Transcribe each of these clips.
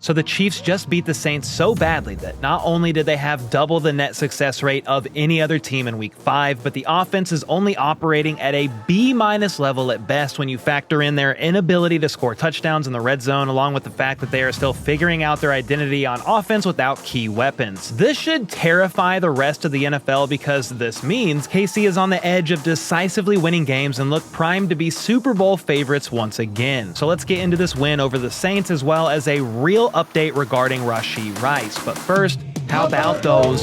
So the Chiefs just beat the Saints so badly that not only did they have double the net success rate of any other team in Week 5, but the offense is only operating at a B- level at best when you factor in their inability to score touchdowns in the red zone, along with the fact that they are still figuring out their identity on offense without key weapons. This should terrify the rest of the NFL because this means KC is on the edge of decisively winning games and look primed to be Super Bowl favorites once again. So let's get into this win over the Saints as well as a real update regarding Rashee Rice. But first, how about those?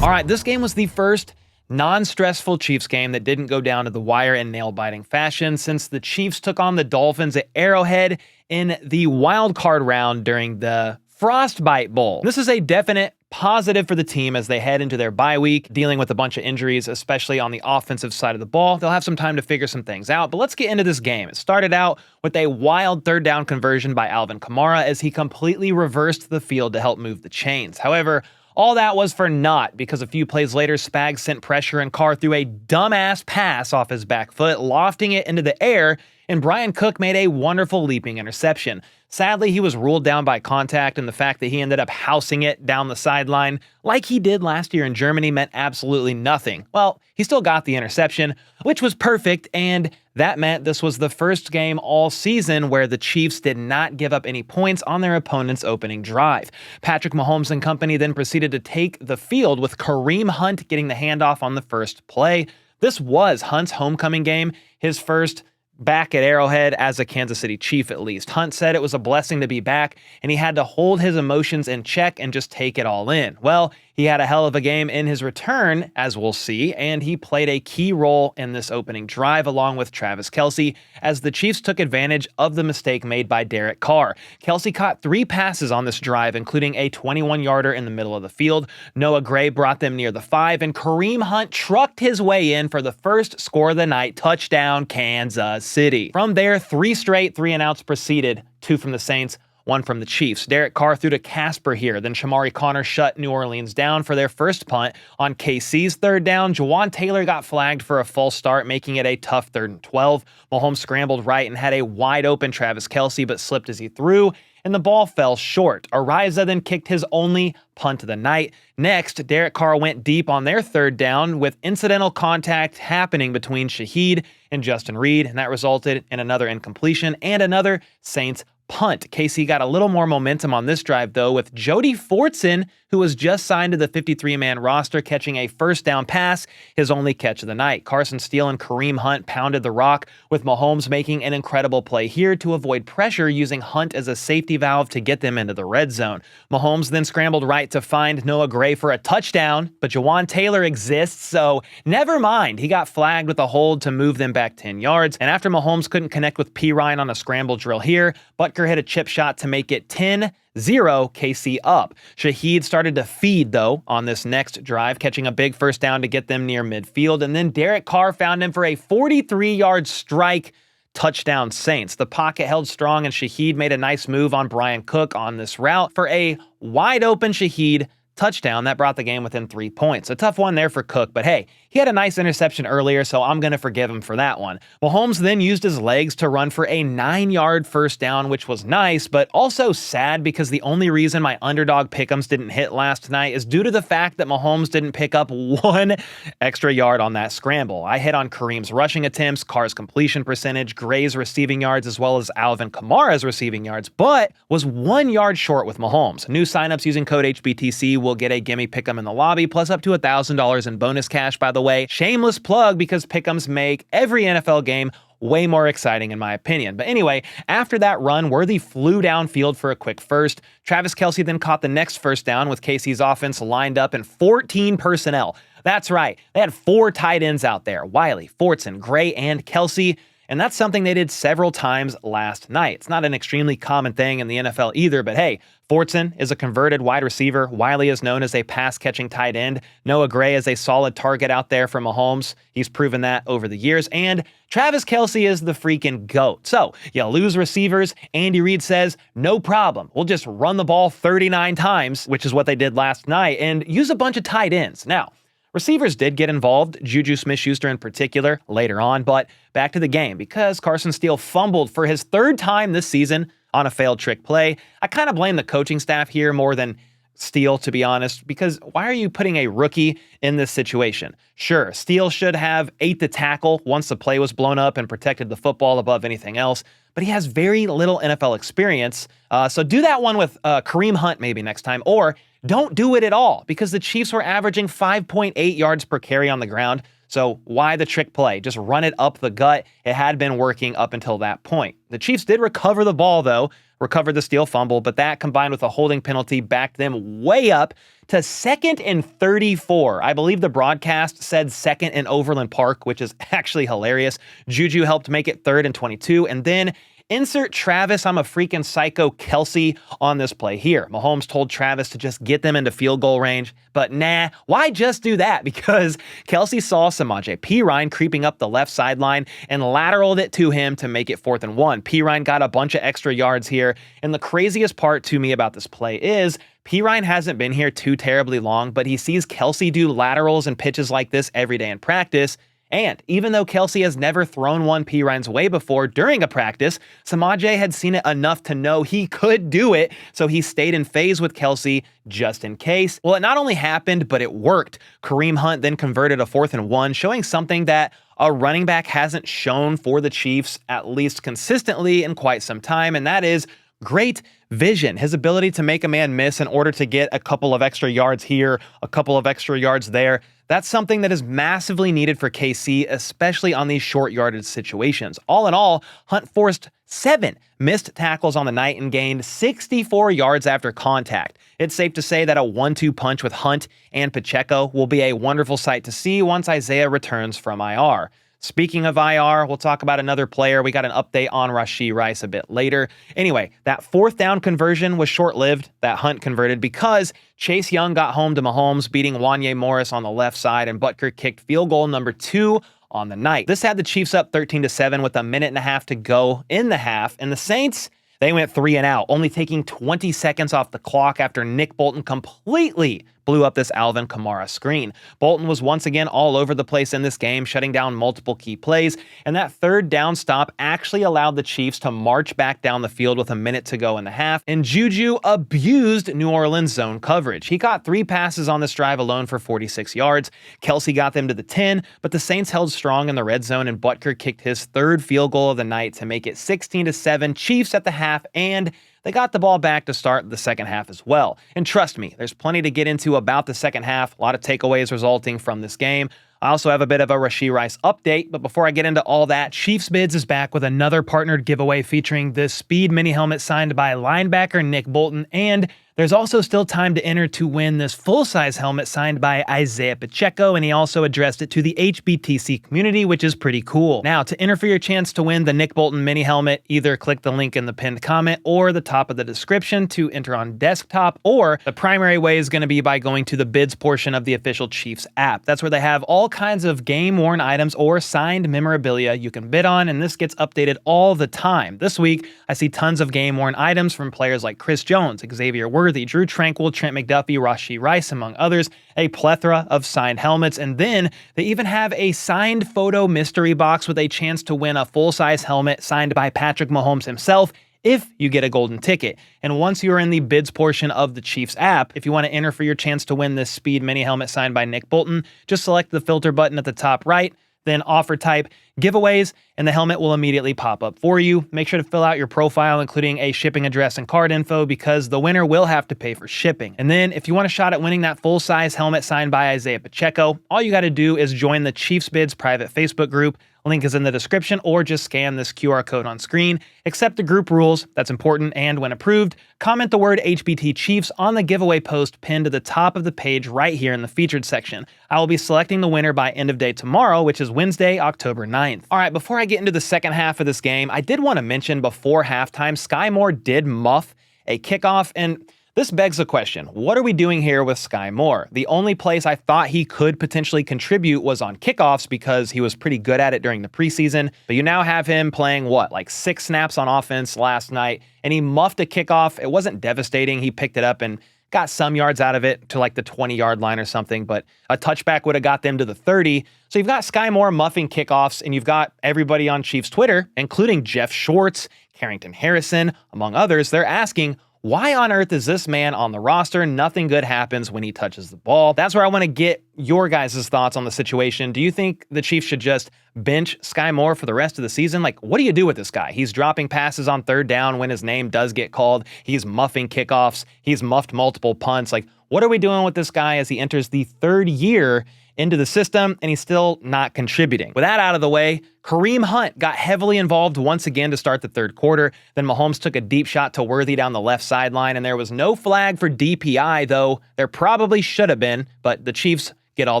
All right, this game was the first non-stressful Chiefs game that didn't go down to the wire in nail-biting fashion since the Chiefs took on the Dolphins at Arrowhead in the wild card round during the Frostbite Bowl. This is a definite positive for the team as they head into their bye week, dealing with a bunch of injuries, especially on the offensive side of the ball. They'll have some time to figure some things out, but let's get into this game. It started out with a wild third down conversion by Alvin Kamara as he completely reversed the field to help move the chains. However, all that was for naught because a few plays later, Spags sent pressure and Carr threw a dumbass pass off his back foot, lofting it into the air, and Brian Cook made a wonderful leaping interception. Sadly, he was ruled down by contact, and the fact that he ended up housing it down the sideline like he did last year in Germany meant absolutely nothing. Well, he still got the interception, which was perfect, and that meant this was the first game all season where the Chiefs did not give up any points on their opponent's opening drive. Patrick Mahomes and company then proceeded to take the field with Kareem Hunt getting the handoff on the first play. This was Hunt's homecoming game, his first back at Arrowhead as a Kansas City Chief at least. Hunt said it was a blessing to be back, and he had to hold his emotions in check and just take it all in. Well, he had a hell of a game in his return, as we'll see, and he played a key role in this opening drive along with Travis Kelce as the Chiefs took advantage of the mistake made by Derek Carr. Kelce caught 3 passes on this drive, including a 21-yarder in the middle of the field. Noah Gray brought them near the 5, and Kareem Hunt trucked his way in for the first score of the night, touchdown Kansas City. From there, 3 straight 3-and-outs proceeded, 2 from the Saints, 1 from the Chiefs. Derek Carr threw to Casper here. Then Shamari Connor shut New Orleans down for their first punt. On KC's third down, Jawan Taylor got flagged for a false start, making it a tough 3rd and 12. Mahomes scrambled right and had a wide open Travis Kelce, but slipped as he threw, and the ball fell short. Ariza then kicked his only punt of the night. Next, Derek Carr went deep on their third down with incidental contact happening between Shaheed and Justin Reed, and that resulted in another incompletion and another Saints punt. KC got a little more momentum on this drive, though, with Jody Fortson, who was just signed to the 53-man roster, catching a first down pass, his only catch of the night. Carson Steele and Kareem Hunt pounded the rock, with Mahomes making an incredible play here to avoid pressure, using Hunt as a safety valve to get them into the red zone. Mahomes then scrambled right to find Noah Gray for a touchdown, but Jawan Taylor exists, so never mind. He got flagged with a hold to move them back 10 yards, and after Mahomes couldn't connect with P. Ryan on a scramble drill here, Butker hit a chip shot to make it 10-0 KC up. Shaheed started to feed, though, on this next drive, catching a big first down to get them near midfield, and then Derek Carr found him for a 43-yard strike. Touchdown Saints. The pocket held strong, and Shaheed made a nice move on Brian Cook on this route for a wide open Shaheed touchdown that brought the game within 3 points. A tough one there for Cook, but hey, he had a nice interception earlier, so I'm going to forgive him for that one. Mahomes then used his legs to run for a 9-yard first down, which was nice, but also sad because the only reason my underdog pick'ems didn't hit last night is due to the fact that Mahomes didn't pick up 1 extra yard on that scramble. I hit on Kareem's rushing attempts, Carr's completion percentage, Gray's receiving yards, as well as Alvin Kamara's receiving yards, but was 1 yard short with Mahomes. New signups using code HBTC will get a gimme pick'em in the lobby, plus up to $1,000 in bonus cash, by the way. Shameless plug because pick'ems make every NFL game way more exciting in my opinion. But anyway, after that run, Worthy flew downfield for a quick first. Travis Kelce then caught the next first down with KC's offense lined up in 14 personnel. That's right, they had 4 tight ends out there: Wiley, Fortson, Gray, and Kelce. And that's something they did several times last night. It's not an extremely common thing in the NFL either, but hey, Fortson is a converted wide receiver. Wiley is known as a pass-catching tight end. Noah Gray is a solid target out there for Mahomes. He's proven that over the years. And Travis Kelce is the freaking GOAT. So you lose receivers. Andy Reid says, no problem. We'll just run the ball 39 times, which is what they did last night, and use a bunch of tight ends. Now, Receivers did get involved, JuJu Smith-Schuster in particular, later on, but back to the game. Because Carson Steele fumbled for his third time this season on a failed trick play, I kind of blame the coaching staff here more than Steele, to be honest, because why are you putting a rookie in this situation? Sure, Steele should have ate the tackle once the play was blown up and protected the football above anything else, but he has very little NFL experience. So do that one with Kareem Hunt maybe next time, or don't do it at all, because the Chiefs were averaging 5.8 yards per carry on the ground. So why the trick play? Just run it up the gut. It had been working up until that point. The Chiefs did recover the ball, though, recovered the Steele fumble, but that combined with a holding penalty backed them way up to 2nd and 34. I believe the broadcast said 2nd in Overland Park, which is actually hilarious. JuJu helped make it 3rd and 22, and then insert Travis, I'm a freaking psycho, Kelce on this play here. Mahomes told Travis to just get them into field goal range, but nah, why just do that? Because Kelce saw Samaje Perine creeping up the left sideline and lateraled it to him to make it 4th and 1. Perine got a bunch of extra yards here, and the craziest part to me about this play is Perine hasn't been here too terribly long, but he sees Kelce do laterals and pitches like this every day in practice. And even though Kelce has never thrown one Perine's way before during a practice, Samaje had seen it enough to know he could do it, so he stayed in phase with Kelce just in case. Well, it not only happened, but it worked. Kareem Hunt then converted a 4th and 1, showing something that a running back hasn't shown for the Chiefs, at least consistently in quite some time, and that is great vision. His ability to make a man miss in order to get a couple of extra yards here, a couple of extra yards there. That's something that is massively needed for KC, especially on these short yardage situations. All in all, Hunt forced 7 missed tackles on the night and gained 64 yards after contact. It's safe to say that a 1-2 punch with Hunt and Pacheco will be a wonderful sight to see once Isaiah returns from IR. Speaking of IR, we'll talk about another player. We got an update on Rashee Rice a bit later. Anyway, that 4th down conversion was short-lived, that Hunt converted, because Chase Young got home to Mahomes, beating Wanye Morris on the left side, and Butker kicked field goal number 2 on the night. This had the Chiefs up 13-7 with a minute and a half to go in the half, and the Saints, they went 3 and out, only taking 20 seconds off the clock after Nick Bolton completely blew up this Alvin Kamara screen. Bolton was once again all over the place in this game, shutting down multiple key plays, and that 3rd down stop actually allowed the Chiefs to march back down the field with a minute to go in the half, and JuJu abused New Orleans zone coverage. He caught 3 passes on this drive alone for 46 yards. Kelce got them to the 10, but the Saints held strong in the red zone, and Butker kicked his 3rd field goal of the night to make it 16-7 Chiefs at the half, and they got the ball back to start the second half as well. And trust me, there's plenty to get into about the second half, a lot of takeaways resulting from this game. I also have a bit of a Rashee Rice update, but before I get into all that, Chiefs Bids is back with another partnered giveaway featuring this Speed mini helmet signed by linebacker Nick Bolton, and there's also still time to enter to win this full-size helmet signed by Isaiah Pacheco, and he also addressed it to the HBTC community, which is pretty cool. Now, to enter for your chance to win the Nick Bolton mini helmet, either click the link in the pinned comment or the top of the description to enter on desktop, or the primary way is going to be by going to the bids portion of the official Chiefs app. That's where they have all kinds of game-worn items or signed memorabilia you can bid on, and this gets updated all the time. This week, I see tons of game-worn items from players like Chris Jones, Xavier Worthy, Drew Tranquill, Trent McDuffie, Rashee Rice, among others, a plethora of signed helmets, and then they even have a signed photo mystery box with a chance to win a full-size helmet signed by Patrick Mahomes himself if you get a golden ticket. And once you're in the bids portion of the Chiefs app, if you want to enter for your chance to win this Speed mini helmet signed by Nick Bolton, just select the filter button at the top right, then offer type giveaways, and the helmet will immediately pop up for you. Make sure to fill out your profile, including a shipping address and card info, because the winner will have to pay for shipping. And then if you want a shot at winning that full-size helmet signed by Isaiah Pacheco, all you got to do is join the Chiefs Bids private Facebook group. Link is in the description, or just scan this QR code on screen. Accept the group rules, that's important, and when approved, comment the word HBT Chiefs on the giveaway post pinned to the top of the page right here in the featured section. I will be selecting the winner by end of day tomorrow, which is Wednesday, October 9th. All right, before I get into the second half of this game, I did want to mention before halftime, Skyy Moore did muff a kickoff, and this begs the question, what are we doing here with Skyy Moore? The only place I thought he could potentially contribute was on kickoffs because he was pretty good at it during the preseason, but you now have him playing, like 6 snaps on offense last night, and he muffed a kickoff. It wasn't devastating. He picked it up and got some yards out of it to like the 20-yard line or something, but a touchback would have got them to the 30. So you've got Skyy Moore muffing kickoffs, and you've got everybody on Chiefs Twitter, including Jeff Schwartz, Carrington Harrison, among others. They're asking, why on earth is this man on the roster? Nothing good happens when he touches the ball. That's where I want to get your guys' thoughts on the situation. Do you think the Chiefs should just bench Skyy Moore for the rest of the season? Like, what do you do with this guy? He's dropping passes on third down when his name does get called. He's muffing kickoffs. He's muffed multiple punts. Like, what are we doing with this guy as he enters the third year into the system and he's still not contributing? With that out of the way, Kareem Hunt got heavily involved once again to start the third quarter. Then Mahomes took a deep shot to Worthy down the left sideline, and there was no flag for DPI, though there probably should have been, but the Chiefs get all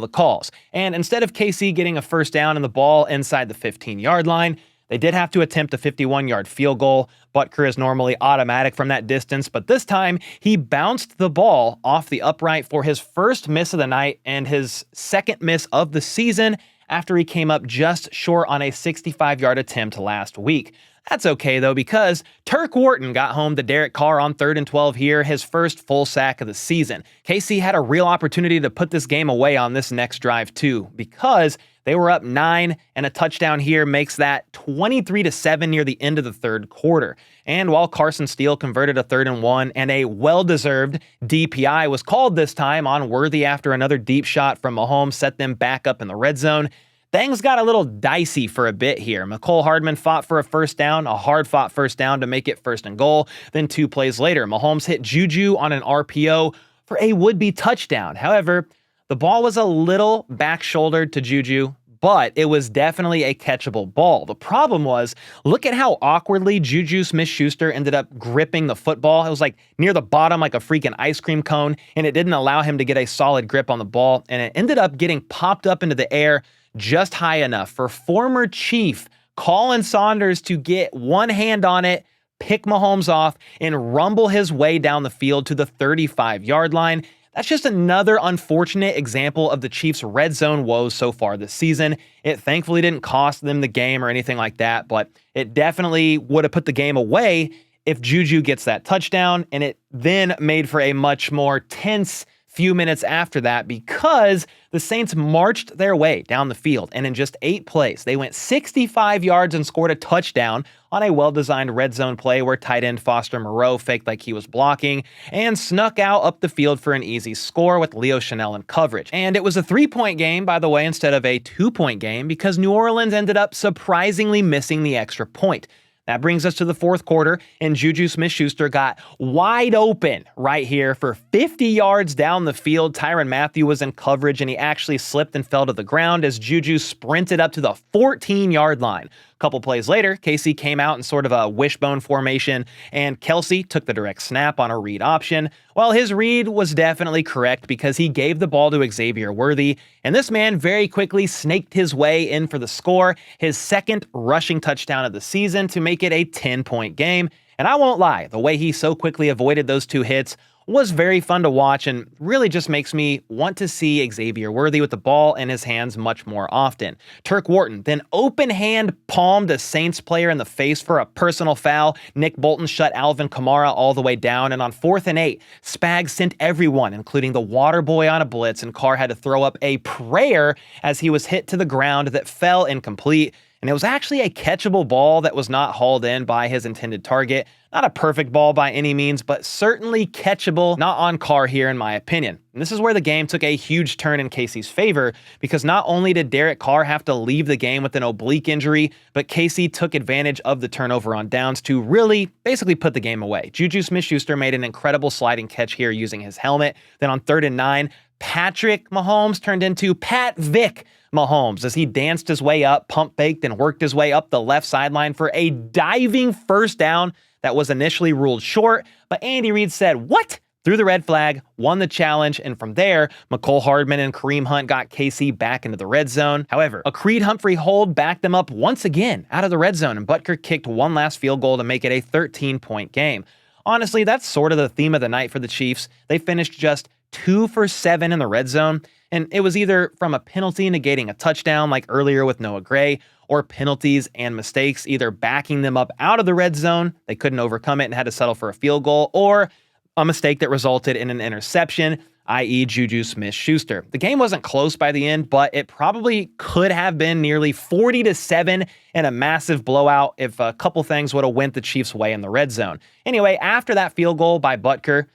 the calls. And instead of KC getting a first down and the ball inside the 15-yard line, they did have to attempt a 51-yard field goal. Butker is normally automatic from that distance, but this time he bounced the ball off the upright for his first miss of the night and his second miss of the season after he came up just short on a 65-yard attempt last week. That's okay, though, because Turk Wharton got home to Derek Carr on 3rd and 12 here, his first full sack of the season. KC had a real opportunity to put this game away on this next drive, too, because they were up 9, and a touchdown here makes that 23-7 near the end of the third quarter. And while Carson Steele converted a 3rd and 1 and a well-deserved DPI was called this time on Worthy after another deep shot from Mahomes set them back up in the red zone, things got a little dicey for a bit here. Mecole Hardman fought for a first down, a hard-fought first down to make it 1st and goal. Then 2 plays later, Mahomes hit JuJu on an RPO for a would-be touchdown. However, the ball was a little back-shouldered to JuJu, but it was definitely a catchable ball. The problem was, look at how awkwardly JuJu Smith-Schuster ended up gripping the football. It was like near the bottom like a freaking ice cream cone, and it didn't allow him to get a solid grip on the ball, and it ended up getting popped up into the air just high enough for former Chief Colin Saunders to get one hand on it, pick Mahomes off, and rumble his way down the field to the 35-yard line. That's just another unfortunate example of the Chiefs' red zone woes so far this season. It thankfully didn't cost them the game or anything like that, but it definitely would have put the game away if JuJu gets that touchdown, and it then made for a much more tense few minutes after that because the Saints marched their way down the field, and in just 8 plays, they went 65 yards and scored a touchdown on a well-designed red zone play where tight end Foster Moreau faked like he was blocking and snuck out up the field for an easy score with Leo Chanel in coverage. And it was a 3-point game, by the way, instead of a 2-point game because New Orleans ended up surprisingly missing the extra point. That brings us to the fourth quarter, and JuJu Smith-Schuster got wide open right here for 50 yards down the field. Tyrann Mathieu was in coverage, and he actually slipped and fell to the ground as JuJu sprinted up to the 14-yard line. A couple plays later, KC came out in sort of a wishbone formation, and Kelsey took the direct snap on a read option. Well, his read was definitely correct because he gave the ball to Xavier Worthy, and this man very quickly snaked his way in for the score, his second rushing touchdown of the season to make it a 10-point game. And I won't lie, the way he so quickly avoided those 2 hits was very fun to watch and really just makes me want to see Xavier Worthy with the ball in his hands much more often. Turk Wharton then open hand palmed a Saints player in the face for a personal foul. Nick Bolton shut Alvin Kamara all the way down, and on 4th and 8, Spags sent everyone, including the water boy, on a blitz, and Carr had to throw up a prayer as he was hit to the ground that fell incomplete. And it was actually a catchable ball that was not hauled in by his intended target. Not a perfect ball by any means, but certainly catchable, not on Carr here in my opinion. And this is where the game took a huge turn in KC's favor, because not only did Derek Carr have to leave the game with an oblique injury, but KC took advantage of the turnover on downs to really basically put the game away. JuJu Smith-Schuster made an incredible sliding catch here using his helmet. Then on 3rd and 9, Patrick Mahomes turned into Pat Vic Mahomes as he danced his way up, pump faked, and worked his way up the left sideline for a diving first down that was initially ruled short, but Andy Reid said, "What?" Threw the red flag, won the challenge, and from there, Mecole Hardman and Kareem Hunt got KC back into the red zone. However, a Creed Humphrey hold backed them up once again out of the red zone, and Butker kicked one last field goal to make it a 13-point game. Honestly, that's sort of the theme of the night for the Chiefs. They finished just 2 for 7 in the red zone, and it was either from a penalty negating a touchdown like earlier with Noah Gray, or penalties and mistakes either backing them up out of the red zone, they couldn't overcome it and had to settle for a field goal, or a mistake that resulted in an interception, i.e. JuJu Smith-Schuster. The game wasn't close by the end, but it probably could have been nearly 40-7 in a massive blowout if a couple things would have went the Chiefs' way in the red zone. Anyway, after that field goal by Butker,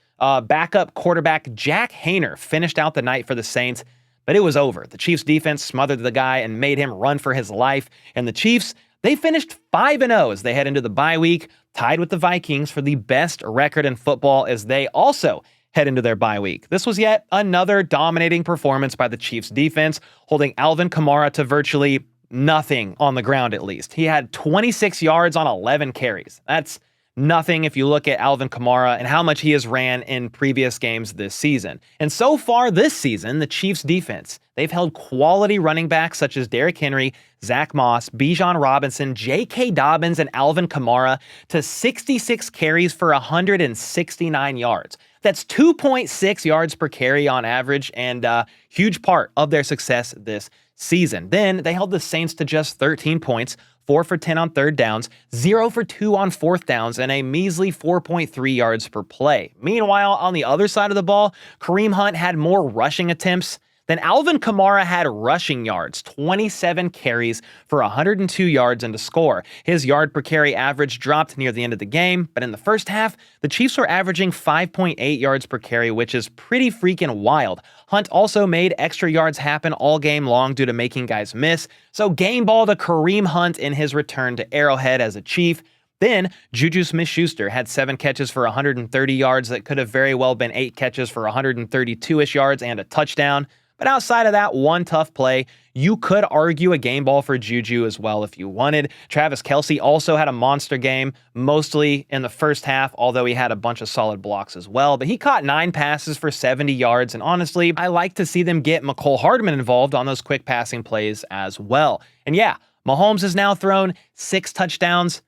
backup quarterback Jack Hayner finished out the night for the Saints, but it was over. The Chiefs' defense smothered the guy and made him run for his life, and the Chiefs, they finished 5-0 as they head into the bye week, tied with the Vikings for the best record in football as they also head into their bye week. This was yet another dominating performance by the Chiefs defense, holding Alvin Kamara to virtually nothing on the ground at least. He had 26 yards on 11 carries. That's nothing if you look at Alvin Kamara and how much he has ran in previous games this season. And so far this season, the Chiefs defense, they've held quality running backs such as Derrick Henry, Zach Moss, Bijan Robinson, J.K. Dobbins, and Alvin Kamara to 66 carries for 169 yards. That's 2.6 yards per carry on average, and a huge part of their success this season. Then they held the Saints to just 13 points, 4 for 10 on third downs, 0 for 2 on fourth downs, and a measly 4.3 yards per play. Meanwhile, on the other side of the ball, Kareem Hunt had more rushing attempts than Alvin Kamara had rushing yards, 27 carries for 102 yards and a score. His yard per carry average dropped near the end of the game, but in the first half, the Chiefs were averaging 5.8 yards per carry, which is pretty freaking wild. Hunt also made extra yards happen all game long due to making guys miss, so game ball to Kareem Hunt in his return to Arrowhead as a Chief. Then, JuJu Smith-Schuster had 7 catches for 130 yards that could have very well been 8 catches for 132-ish yards and a touchdown. But outside of that one tough play, you could argue a game ball for JuJu as well if you wanted. Travis Kelce also had a monster game, mostly in the first half, although he had a bunch of solid blocks as well. But he caught 9 passes for 70 yards, and honestly, I like to see them get Mecole Hardman involved on those quick passing plays as well. And yeah, Mahomes has now thrown 6 touchdowns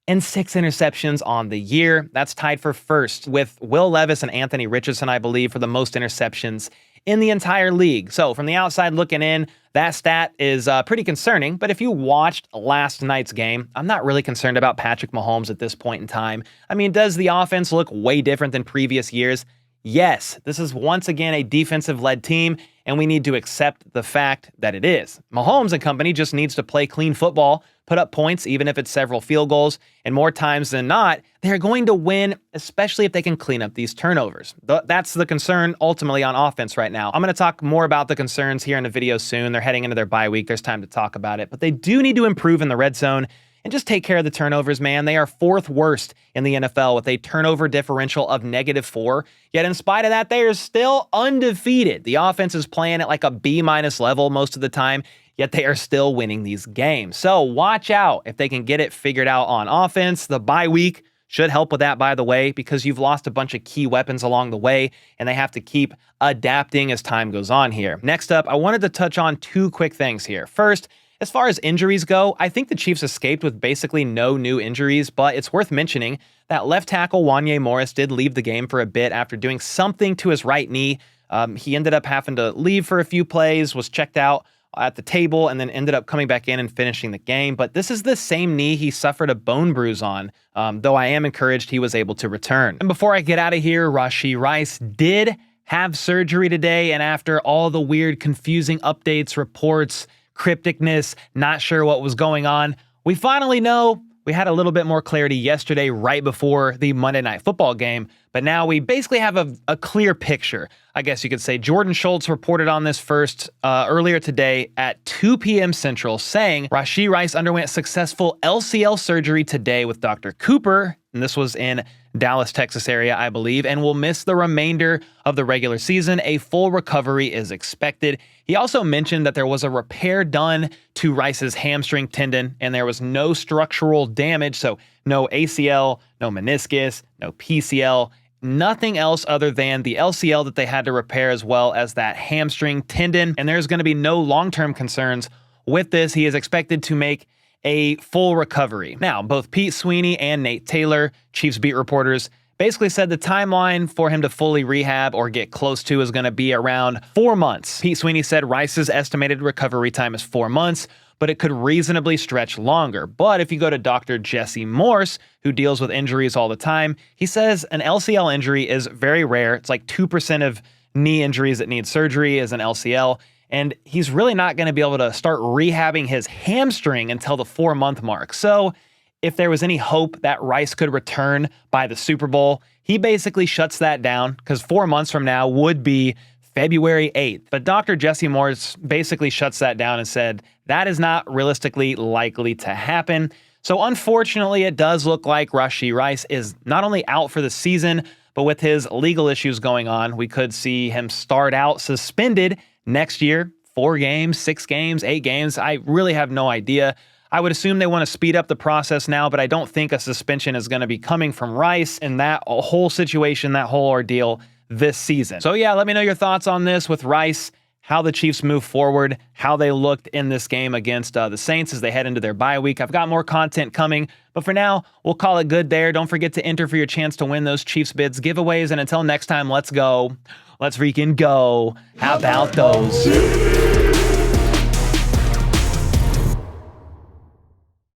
and 6 interceptions on the year. That's tied for first with Will Levis and Anthony Richardson, I believe, for the most interceptions in the entire league. So from the outside looking in, that stat is pretty concerning. But if you watched last night's game, I'm not really concerned about Patrick Mahomes at this point in time. I mean, does the offense look way different than previous years? Yes, this is once again a defensive-led team, and we need to accept the fact that it is. Mahomes and company just needs to play clean football, put up points, even if it's several field goals, and more times than not, they're going to win, especially if they can clean up these turnovers. That's the concern ultimately on offense right now. I'm going to talk more about the concerns here in a video soon. They're heading into their bye week. There's time to talk about it, but they do need to improve in the red zone and just take care of the turnovers, man. They are 4th worst in the NFL with a turnover differential of -4. Yet in spite of that, they are still undefeated. The offense is playing at like a B- level most of the time, yet they are still winning these games. So watch out if they can get it figured out on offense. The bye week should help with that, by the way, because you've lost a bunch of key weapons along the way, and they have to keep adapting as time goes on here. Next up, I wanted to touch on 2 quick things here. First, as far as injuries go, I think the Chiefs escaped with basically no new injuries, but it's worth mentioning that left tackle Wanya Morris did leave the game for a bit after doing something to his right knee. He ended up having to leave for a few plays, was checked out at the table, and then ended up coming back in and finishing the game. But this is the same knee he suffered a bone bruise on, though I am encouraged he was able to return. And before I get out of here, Rashee Rice did have surgery today, and after all the weird, confusing updates, reports, crypticness, not sure what was going on, we finally know. We had a little bit more clarity yesterday right before the Monday Night Football game, but now we basically have a clear picture, I guess you could say. Jordan Schultz reported on this first earlier today at 2 p.m. Central, saying Rashee Rice underwent successful LCL surgery today with Dr. Cooper, and this was in Dallas, Texas area, I believe, and will miss the remainder of the regular season. A full recovery is expected. He also mentioned that there was a repair done to Rice's hamstring tendon, and there was no structural damage, so no ACL, no meniscus, no PCL, nothing else other than the LCL that they had to repair, as well as that hamstring tendon, and there's going to be no long-term concerns with this. He is expected to make a full recovery. Now, both Pete Sweeney and Nate Taylor, Chiefs beat reporters, basically said the timeline for him to fully rehab or get close to is going to be around 4 months. Pete Sweeney said Rice's estimated recovery time is 4 months, but it could reasonably stretch longer. But if you go to Dr. Jesse Morse, who deals with injuries all the time, he says an LCL injury is very rare. It's like 2% of knee injuries that need surgery is an LCL. And he's really not going to be able to start rehabbing his hamstring until the 4-month mark. So if there was any hope that Rice could return by the Super Bowl, he basically shuts that down because 4 months from now would be February 8th. But Dr. Jesse Morse basically shuts that down and said that is not realistically likely to happen. So unfortunately, it does look like Rashee Rice is not only out for the season, but with his legal issues going on, we could see him start out suspended next year. 4 games, 6 games, 8 games. I really have no idea. I would assume they want to speed up the process now, but I don't think a suspension is going to be coming from Rice in that whole situation, that whole ordeal this season. So yeah, let me know your thoughts on this with Rice, how the Chiefs move forward, how they looked in this game against the Saints as they head into their bye week. I've got more content coming, but for now, we'll call it good there. Don't forget to enter for your chance to win those Chiefs bids giveaways, and until next time, let's go. Let's freaking go. How about those?